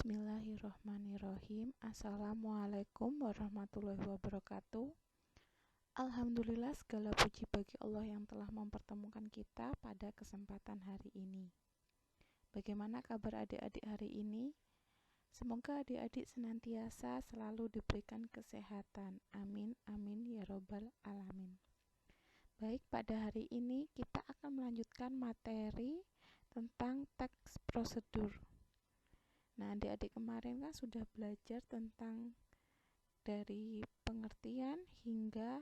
Bismillahirrohmanirrohim. Assalamualaikum warahmatullahi wabarakatuh. Alhamdulillah, segala puji bagi Allah yang telah mempertemukan kita pada kesempatan hari ini. Bagaimana kabar adik-adik hari ini? Semoga adik-adik senantiasa selalu diberikan kesehatan. Amin, amin ya robbal alamin. Baik, pada hari ini kita akan melanjutkan materi tentang teks prosedur. Nah, adik-adik kemarin kan sudah belajar tentang dari pengertian hingga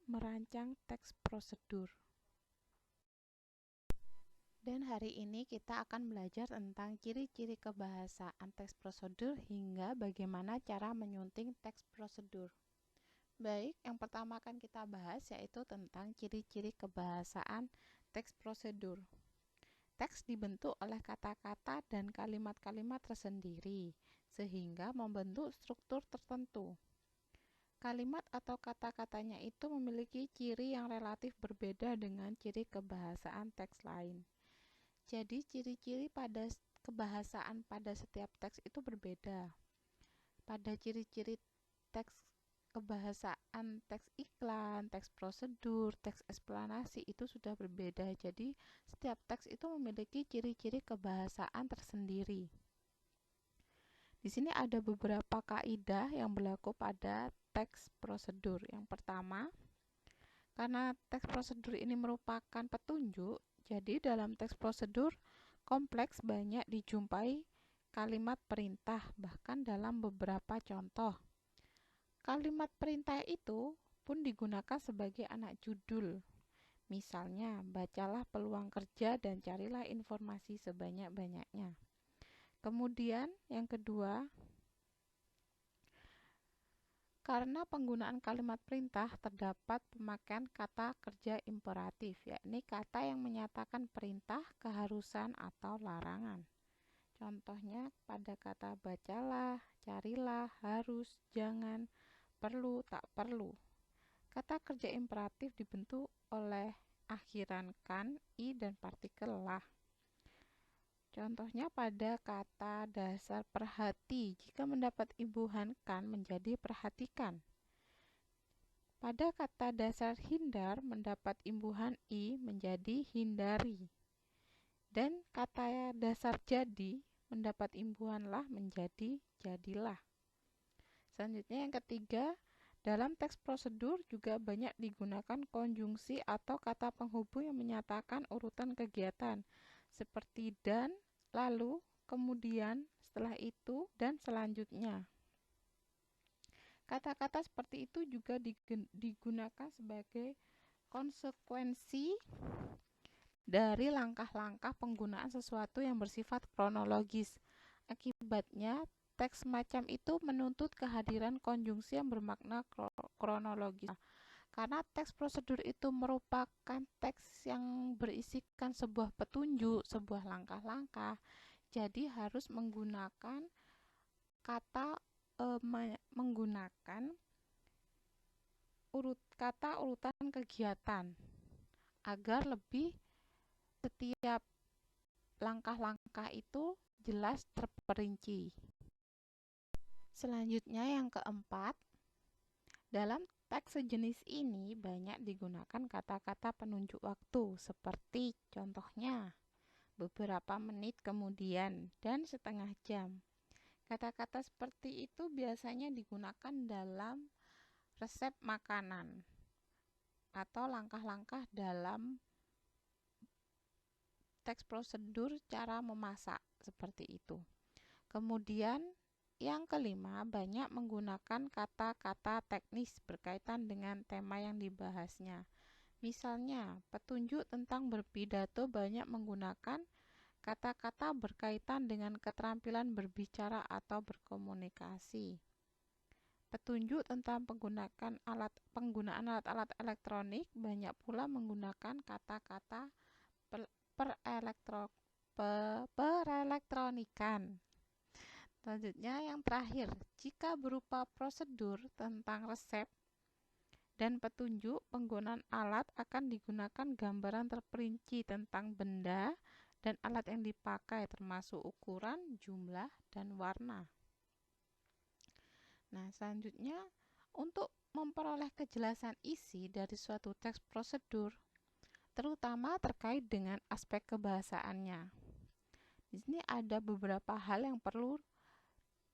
merancang teks prosedur. Dan hari ini kita akan belajar tentang ciri-ciri kebahasaan teks prosedur hingga bagaimana cara menyunting teks prosedur. Baik, yang pertama akan kita bahas yaitu tentang ciri-ciri kebahasaan teks prosedur. Teks dibentuk oleh kata-kata dan kalimat-kalimat tersendiri, sehingga membentuk struktur tertentu. Kalimat atau kata-katanya itu memiliki ciri yang relatif berbeda dengan ciri kebahasaan teks lain. Jadi, ciri-ciri pada kebahasaan pada setiap teks itu berbeda. Pada ciri-ciri teks kebahasaan teks iklan, teks prosedur, teks eksplanasi itu sudah berbeda. Jadi setiap teks itu memiliki ciri-ciri kebahasaan tersendiri. Di sini ada beberapa kaidah yang berlaku pada teks prosedur. Yang pertama, karena teks prosedur ini merupakan petunjuk, jadi dalam teks prosedur kompleks banyak dijumpai kalimat perintah, bahkan dalam beberapa contoh. Kalimat perintah itu pun digunakan sebagai anak judul. Misalnya, bacalah peluang kerja dan carilah informasi sebanyak-banyaknya. Kemudian, yang kedua, karena penggunaan kalimat perintah terdapat pemakaian kata kerja imperatif, yakni kata yang menyatakan perintah, keharusan, atau larangan. Contohnya pada kata bacalah, carilah, harus, jangan, perlu, tak perlu. Kata kerja imperatif dibentuk oleh akhiran kan, i, dan partikel lah. Contohnya pada kata dasar perhati, jika mendapat imbuhan kan menjadi perhatikan. Pada kata dasar hindar mendapat imbuhan i menjadi hindari. Dan kata dasar jadi mendapat imbuhan lah menjadi jadilah. Selanjutnya yang ketiga, dalam teks prosedur juga banyak digunakan konjungsi atau kata penghubung yang menyatakan urutan kegiatan seperti dan, lalu, kemudian, setelah itu, dan selanjutnya. Kata-kata seperti itu juga digunakan sebagai konsekuensi dari langkah-langkah penggunaan sesuatu yang bersifat kronologis. Akibatnya, teks semacam itu menuntut kehadiran konjungsi yang bermakna kronologis. Karena teks prosedur itu merupakan teks yang berisikan sebuah petunjuk, sebuah langkah-langkah, jadi harus menggunakan kata urutan kegiatan agar lebih setiap langkah-langkah itu jelas terperinci. Selanjutnya yang keempat, dalam teks sejenis ini banyak digunakan kata-kata penunjuk waktu seperti contohnya beberapa menit kemudian dan setengah jam. Kata-kata seperti itu biasanya digunakan dalam resep makanan atau langkah-langkah dalam teks prosedur cara memasak seperti itu. Kemudian yang kelima, banyak menggunakan kata-kata teknis berkaitan dengan tema yang dibahasnya. Misalnya, petunjuk tentang berpidato banyak menggunakan kata-kata berkaitan dengan keterampilan berbicara atau berkomunikasi. Petunjuk tentang penggunaan alat-alat elektronik banyak pula menggunakan kata-kata perelektronikan. Selanjutnya yang terakhir, jika berupa prosedur tentang resep dan petunjuk, penggunaan alat akan digunakan gambaran terperinci tentang benda dan alat yang dipakai termasuk ukuran, jumlah, dan warna. Nah, selanjutnya untuk memperoleh kejelasan isi dari suatu teks prosedur, terutama terkait dengan aspek kebahasaannya. Di sini ada beberapa hal yang perlu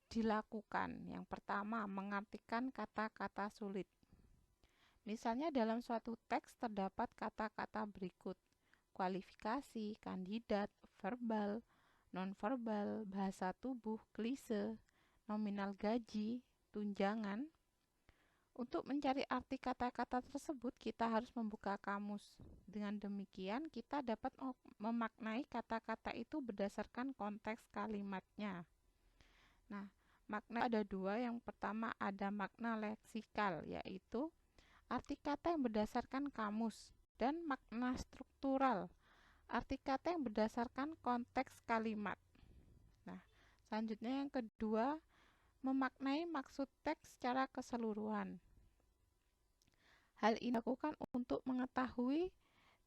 dilakukan. Yang pertama, mengartikan kata-kata sulit. Misalnya dalam suatu teks terdapat kata-kata berikut: kualifikasi, kandidat, verbal, nonverbal, bahasa tubuh, klise, nominal gaji, tunjangan. Untuk mencari arti kata-kata tersebut, kita harus membuka kamus. Dengan demikian, kita dapat memaknai kata-kata itu berdasarkan konteks kalimatnya. Nah, makna ada dua. Yang pertama ada makna leksikal, yaitu arti kata yang berdasarkan kamus, dan makna struktural, arti kata yang berdasarkan konteks kalimat. Nah, selanjutnya yang kedua, memaknai maksud teks secara keseluruhan. Hal ini dilakukan untuk mengetahui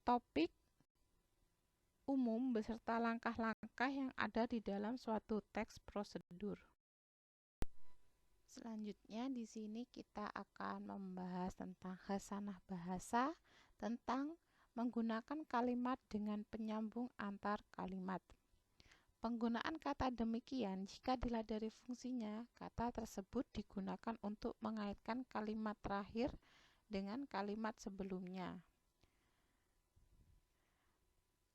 topik umum beserta langkah-langkah yang ada di dalam suatu teks prosedur. Selanjutnya di sini kita akan membahas tentang khasanah bahasa, tentang menggunakan kalimat dengan penyambung antar kalimat. Penggunaan kata demikian jika dilihat dari fungsinya, kata tersebut digunakan untuk mengaitkan kalimat terakhir dengan kalimat sebelumnya.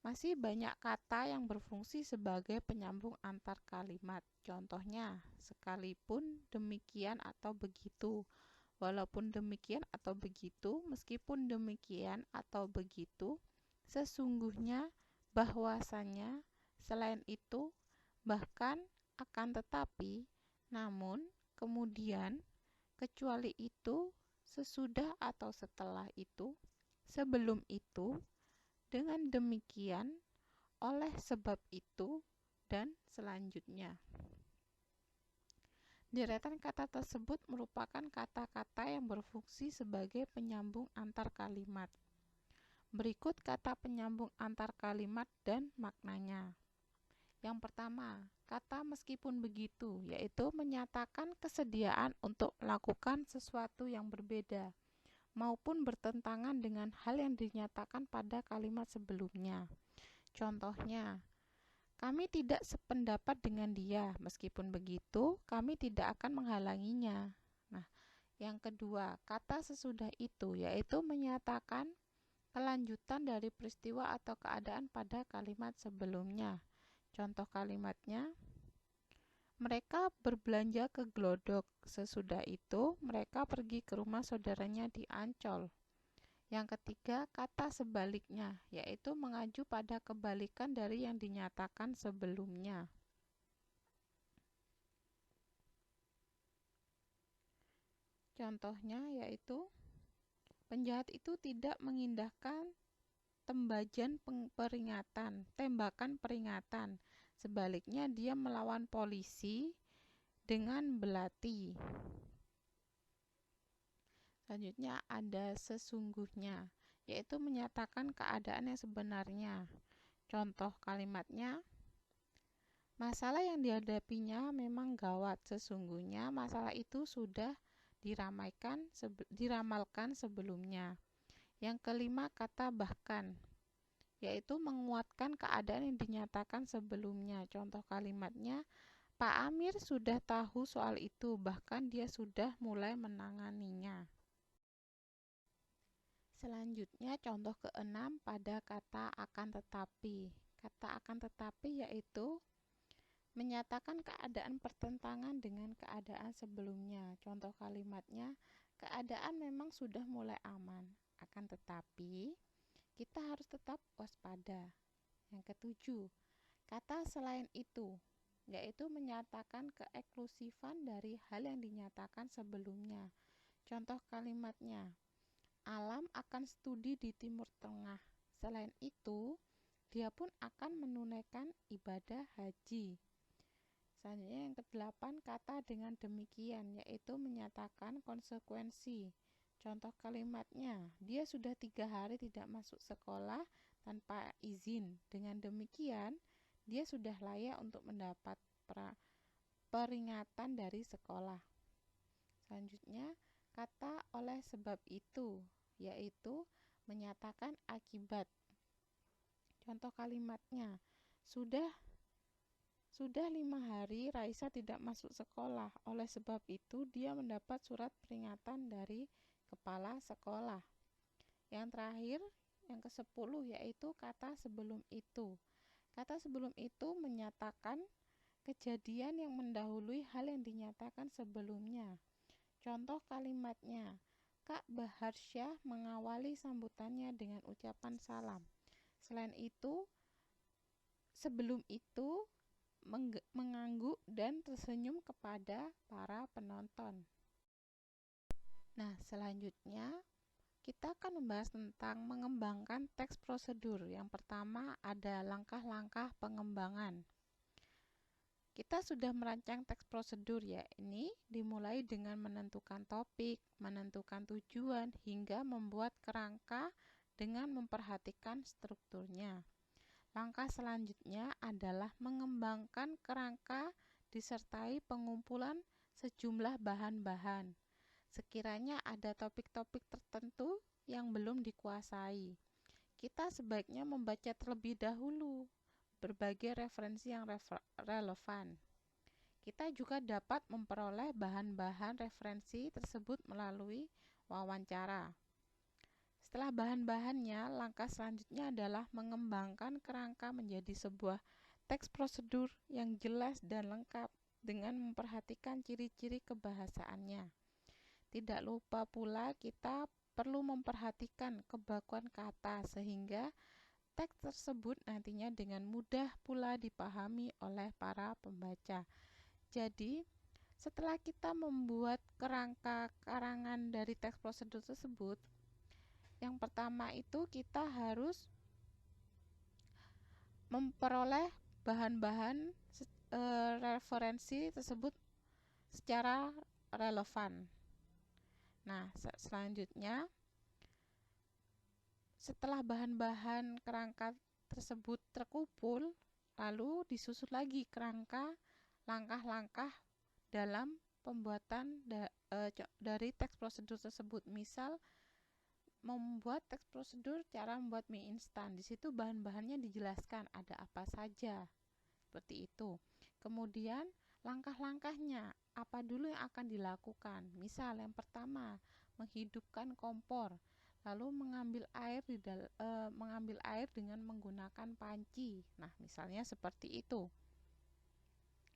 Masih banyak kata yang berfungsi sebagai penyambung antar kalimat. Contohnya, sekalipun demikian atau begitu, walaupun demikian atau begitu, meskipun demikian atau begitu, sesungguhnya, bahwasanya, selain itu, bahkan, akan tetapi, namun, kemudian, kecuali itu, sesudah atau setelah itu, sebelum itu, dengan demikian, oleh sebab itu, dan selanjutnya. Deretan kata tersebut merupakan kata-kata yang berfungsi sebagai penyambung antar kalimat. Berikut kata penyambung antar kalimat dan maknanya. Yang pertama, kata meskipun begitu, yaitu menyatakan kesediaan untuk melakukan sesuatu yang berbeda, maupun bertentangan dengan hal yang dinyatakan pada kalimat sebelumnya. Contohnya, kami tidak sependapat dengan dia, meskipun begitu, kami tidak akan menghalanginya. Nah, yang kedua, kata sesudah itu, yaitu menyatakan kelanjutan dari peristiwa atau keadaan pada kalimat sebelumnya. Contoh kalimatnya, mereka berbelanja ke Glodok. Sesudah itu, mereka pergi ke rumah saudaranya di Ancol. Yang ketiga, kata sebaliknya, yaitu mengacu pada kebalikan dari yang dinyatakan sebelumnya. Contohnya yaitu, penjahat itu tidak mengindahkan tembakan peringatan. Sebaliknya, dia melawan polisi dengan belati. Selanjutnya ada sesungguhnya, yaitu menyatakan keadaan yang sebenarnya. Contoh kalimatnya, masalah yang dihadapinya memang gawat. Sesungguhnya masalah itu sudah diramalkan sebelumnya. Yang kelima, kata bahkan, yaitu menguatkan keadaan yang dinyatakan sebelumnya. Contoh kalimatnya, Pak Amir sudah tahu soal itu, bahkan dia sudah mulai menanganinya. Selanjutnya contoh keenam pada kata akan tetapi. Kata akan tetapi yaitu menyatakan keadaan pertentangan dengan keadaan sebelumnya. Contoh kalimatnya, keadaan memang sudah mulai aman, akan tetapi kita harus tetap waspada. Yang ketujuh, kata selain itu, yaitu menyatakan keeksklusifan dari hal yang dinyatakan sebelumnya. Contoh kalimatnya, Alam akan studi di Timur Tengah. Selain itu, dia pun akan menunaikan ibadah haji. Selanjutnya yang kedelapan, kata dengan demikian, yaitu menyatakan konsekuensi. Contoh kalimatnya, dia sudah 3 hari tidak masuk sekolah, tanpa izin. Dengan demikian, dia sudah layak untuk mendapat peringatan dari sekolah. Selanjutnya, kata oleh sebab itu, yaitu menyatakan akibat. Contoh kalimatnya, sudah 5 hari Raisa tidak masuk sekolah. Oleh sebab itu, dia mendapat surat peringatan dari kepala sekolah. Yang terakhir, yang ke-10, yaitu kata sebelum itu. Kata sebelum itu menyatakan kejadian yang mendahului hal yang dinyatakan sebelumnya. Contoh kalimatnya, Kak Baharsyah mengawali sambutannya dengan ucapan salam. Selain itu, sebelum itu, mengangguk dan tersenyum kepada para penonton. Nah, selanjutnya kita akan membahas tentang mengembangkan teks prosedur. Yang pertama ada langkah-langkah pengembangan. Kita sudah merancang teks prosedur, ya. Ini dimulai dengan menentukan topik, menentukan tujuan, hingga membuat kerangka dengan memperhatikan strukturnya. Langkah selanjutnya adalah mengembangkan kerangka disertai pengumpulan sejumlah bahan-bahan. Sekiranya ada topik-topik tertentu yang belum dikuasai, kita sebaiknya membaca terlebih dahulu berbagai referensi yang relevan. Kita juga dapat memperoleh bahan-bahan referensi tersebut melalui wawancara. Setelah bahan-bahannya, langkah selanjutnya adalah mengembangkan kerangka menjadi sebuah teks prosedur yang jelas dan lengkap dengan memperhatikan ciri-ciri kebahasaannya. Tidak lupa pula kita perlu memperhatikan kebakuan kata sehingga teks tersebut nantinya dengan mudah pula dipahami oleh para pembaca. Jadi, setelah kita membuat kerangka karangan dari teks prosedur tersebut, yang pertama itu kita harus memperoleh bahan-bahan referensi tersebut secara relevan. Nah, selanjutnya setelah bahan-bahan kerangka tersebut terkumpul, lalu disusun lagi kerangka langkah-langkah dalam pembuatan dari teks prosedur tersebut. Misal membuat teks prosedur cara membuat mie instan. Di situ bahan-bahannya dijelaskan ada apa saja. Seperti itu. Kemudian langkah-langkahnya, apa dulu yang akan dilakukan? Misal yang pertama, menghidupkan kompor, lalu mengambil air dengan menggunakan panci. Nah, misalnya seperti itu.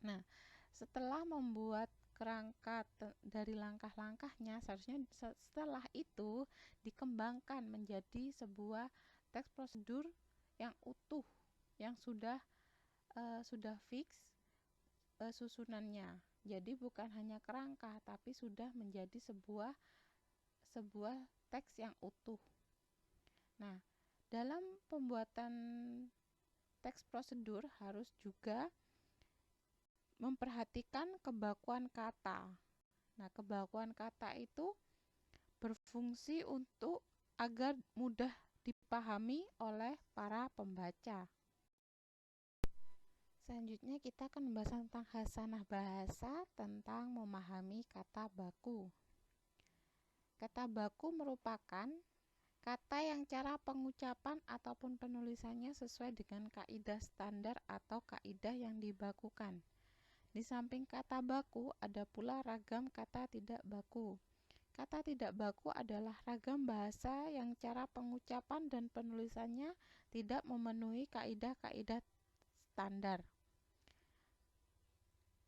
Nah, setelah membuat kerangka dari langkah-langkahnya, seharusnya setelah itu dikembangkan menjadi sebuah teks prosedur yang utuh, yang sudah fix susunannya. Jadi bukan hanya kerangka, tapi sudah menjadi sebuah teks yang utuh. Nah, dalam pembuatan teks prosedur harus juga memperhatikan kebakuan kata. Nah, kebakuan kata itu berfungsi untuk agar mudah dipahami oleh para pembaca. Selanjutnya kita akan membahas tentang khasanah bahasa, tentang memahami kata baku. Kata baku merupakan kata yang cara pengucapan ataupun penulisannya sesuai dengan kaidah standar atau kaidah yang dibakukan. Di samping kata baku, ada pula ragam kata tidak baku. Kata tidak baku adalah ragam bahasa yang cara pengucapan dan penulisannya tidak memenuhi kaidah-kaidah standar.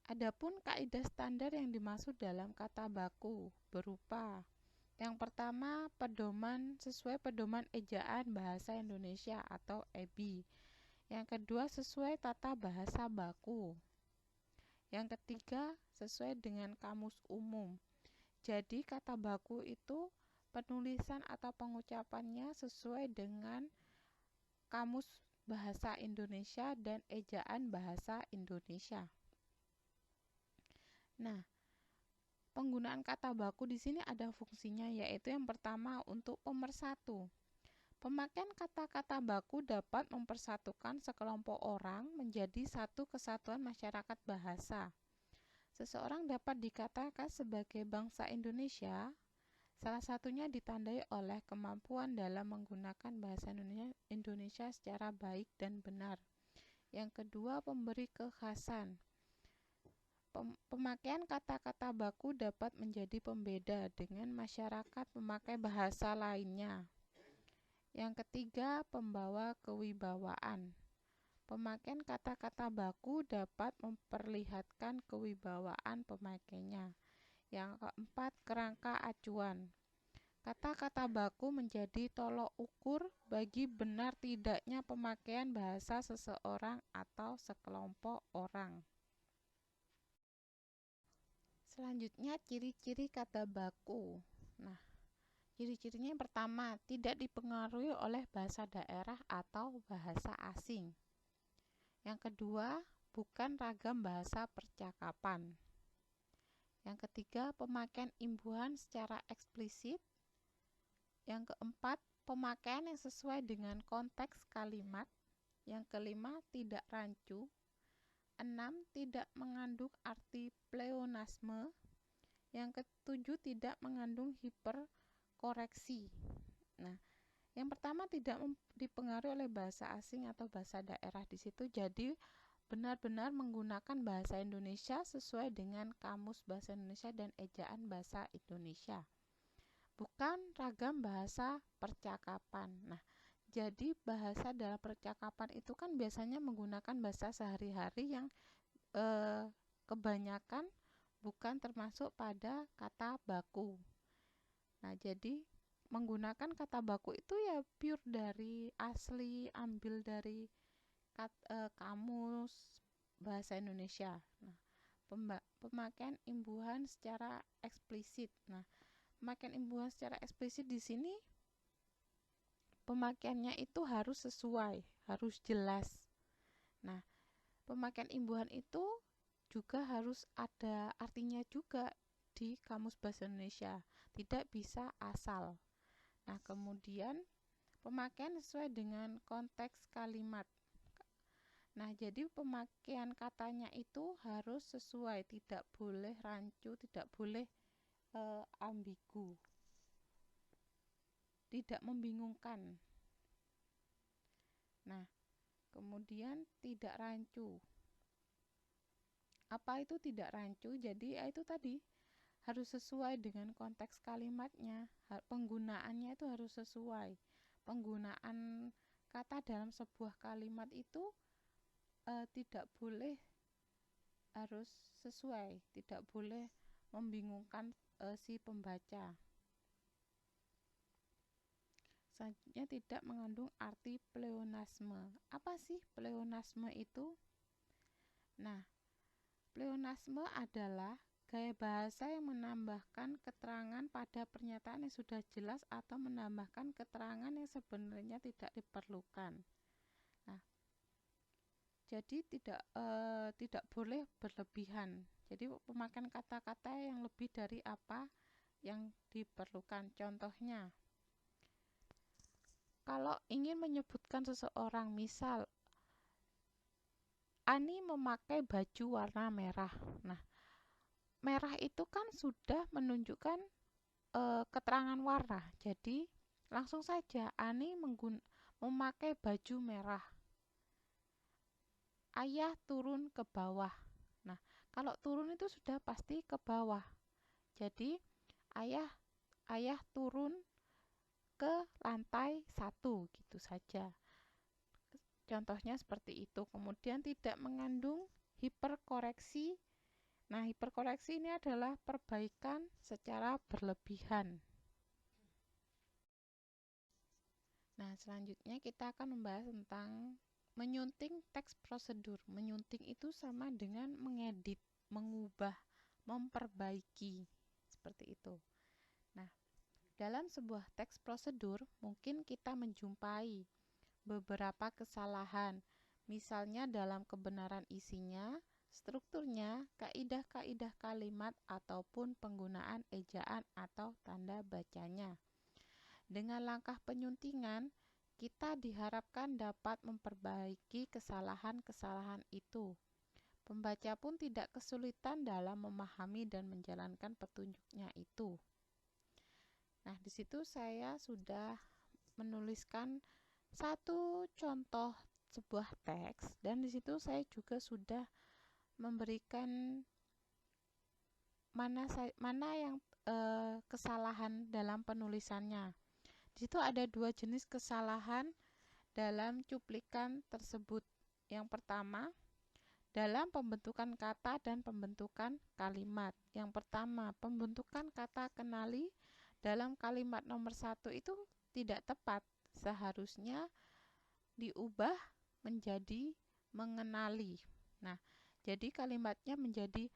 Adapun kaidah standar yang dimaksud dalam kata baku berupa: yang pertama, pedoman sesuai pedoman ejaan bahasa Indonesia atau EBI. Yang kedua, sesuai tata bahasa baku. Yang ketiga, sesuai dengan kamus umum. Jadi kata baku itu penulisan atau pengucapannya sesuai dengan kamus bahasa Indonesia dan ejaan bahasa Indonesia. Nah, penggunaan kata baku di sini ada fungsinya, yaitu yang pertama untuk pemersatu. Pemakaian kata-kata baku dapat mempersatukan sekelompok orang menjadi satu kesatuan masyarakat bahasa. Seseorang dapat dikatakan sebagai bangsa Indonesia, salah satunya ditandai oleh kemampuan dalam menggunakan bahasa Indonesia secara baik dan benar. Yang kedua, pemberi kekhasan. Pemakaian kata-kata baku dapat menjadi pembeda dengan masyarakat pemakai bahasa lainnya. Yang ketiga, pembawa kewibawaan. Pemakaian kata-kata baku dapat memperlihatkan kewibawaan pemakainya. Yang keempat, kerangka acuan. Kata-kata baku menjadi tolok ukur bagi benar tidaknya pemakaian bahasa seseorang atau sekelompok orang. Selanjutnya, ciri-ciri kata baku. Nah, ciri-cirinya yang pertama, tidak dipengaruhi oleh bahasa daerah atau bahasa asing. Yang kedua, bukan ragam bahasa percakapan. Yang ketiga, pemakaian imbuhan secara eksplisit. Yang keempat, pemakaian yang sesuai dengan konteks kalimat. Yang kelima, tidak rancu. 6. Tidak mengandung arti pleonasme. Yang ketujuh, tidak mengandung hiperkoreksi. Nah, yang pertama tidak dipengaruhi oleh bahasa asing atau bahasa daerah di situ. Jadi benar-benar menggunakan bahasa Indonesia sesuai dengan kamus bahasa Indonesia dan ejaan bahasa Indonesia. Bukan ragam bahasa percakapan. Nah, jadi bahasa dalam percakapan itu kan biasanya menggunakan bahasa sehari-hari yang kebanyakan bukan termasuk pada kata baku. Nah, jadi menggunakan kata baku itu ya pure dari asli, ambil dari kamus bahasa Indonesia. Nah, pemakaian imbuhan secara eksplisit. Nah, pemakaian imbuhan secara eksplisit di sini pemakaiannya itu harus sesuai, harus jelas. Nah, pemakaian imbuhan itu juga harus ada artinya juga di kamus bahasa Indonesia, tidak bisa asal. Nah, kemudian pemakaian sesuai dengan konteks kalimat. Nah, jadi pemakaian katanya itu harus sesuai, tidak boleh rancu, tidak boleh ambigu, tidak membingungkan. Nah, kemudian tidak rancu. Apa itu tidak rancu? Jadi itu tadi harus sesuai dengan konteks kalimatnya, penggunaannya itu harus sesuai. Penggunaan kata dalam sebuah kalimat itu tidak boleh, harus sesuai, tidak boleh membingungkan si pembaca. Selanjutnya, tidak mengandung arti pleonasme. Apa sih pleonasme itu? Nah, pleonasme adalah gaya bahasa yang menambahkan keterangan pada pernyataan yang sudah jelas atau menambahkan keterangan yang sebenarnya tidak diperlukan. Nah, jadi tidak boleh berlebihan. Jadi pemakaian kata-kata yang lebih dari apa yang diperlukan. Contohnya, kalau ingin menyebutkan seseorang, misal Ani memakai baju warna merah. Nah, merah itu kan sudah menunjukkan keterangan warna. Jadi langsung saja Ani memakai baju merah. Ayah turun ke bawah. Nah, kalau turun itu sudah pasti ke bawah. Jadi ayah turun ke lantai 1 gitu saja. Contohnya seperti itu. Kemudian tidak mengandung hiperkoreksi. Nah, hiperkoreksi ini adalah perbaikan secara berlebihan. Nah, selanjutnya kita akan membahas tentang menyunting teks prosedur. Menyunting itu sama dengan mengedit, mengubah, memperbaiki. Seperti itu. Nah, dalam sebuah teks prosedur, mungkin kita menjumpai beberapa kesalahan, misalnya dalam kebenaran isinya, strukturnya, kaidah-kaidah kalimat, ataupun penggunaan ejaan atau tanda bacanya. Dengan langkah penyuntingan, kita diharapkan dapat memperbaiki kesalahan-kesalahan itu. Pembaca pun tidak kesulitan dalam memahami dan menjalankan petunjuknya itu. Nah, di situ saya sudah menuliskan satu contoh sebuah teks, dan di situ saya juga sudah memberikan mana yang kesalahan dalam penulisannya. Di situ ada dua jenis kesalahan dalam cuplikan tersebut. Yang pertama, dalam pembentukan kata dan pembentukan kalimat. Yang pertama, pembentukan kata kenali dalam kalimat nomor 1 itu tidak tepat. Seharusnya diubah menjadi mengenali. Nah, jadi kalimatnya menjadi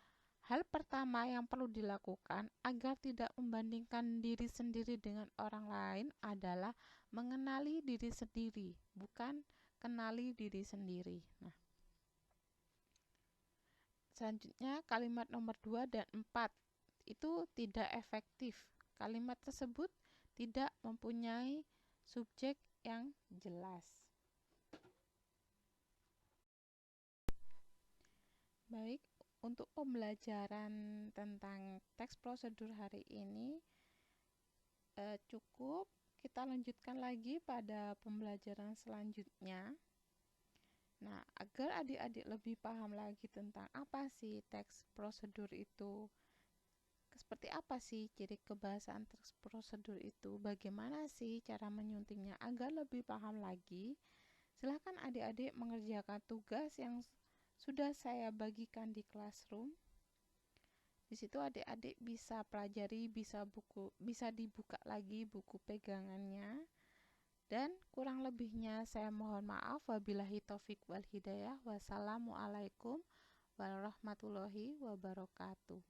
hal pertama yang perlu dilakukan agar tidak membandingkan diri sendiri dengan orang lain adalah mengenali diri sendiri, bukan kenali diri sendiri. Nah, selanjutnya kalimat nomor 2 dan 4 itu tidak efektif. Kalimat tersebut tidak mempunyai subjek yang jelas. Baik, untuk pembelajaran tentang teks prosedur hari ini cukup. Kita lanjutkan lagi pada pembelajaran selanjutnya. Nah, agar adik-adik lebih paham lagi tentang apa sih teks prosedur itu, seperti apa sih ciri kebahasaan teks prosedur itu, bagaimana sih cara menyuntingnya, agar lebih paham lagi, silakan adik-adik mengerjakan tugas yang sudah saya bagikan di classroom. Di situ adik-adik bisa pelajari, bisa dibuka lagi buku pegangannya. Dan kurang lebihnya saya mohon maaf. Wabillahi taufik wal hidayah. Wassalamualaikum warahmatullahi wabarakatuh.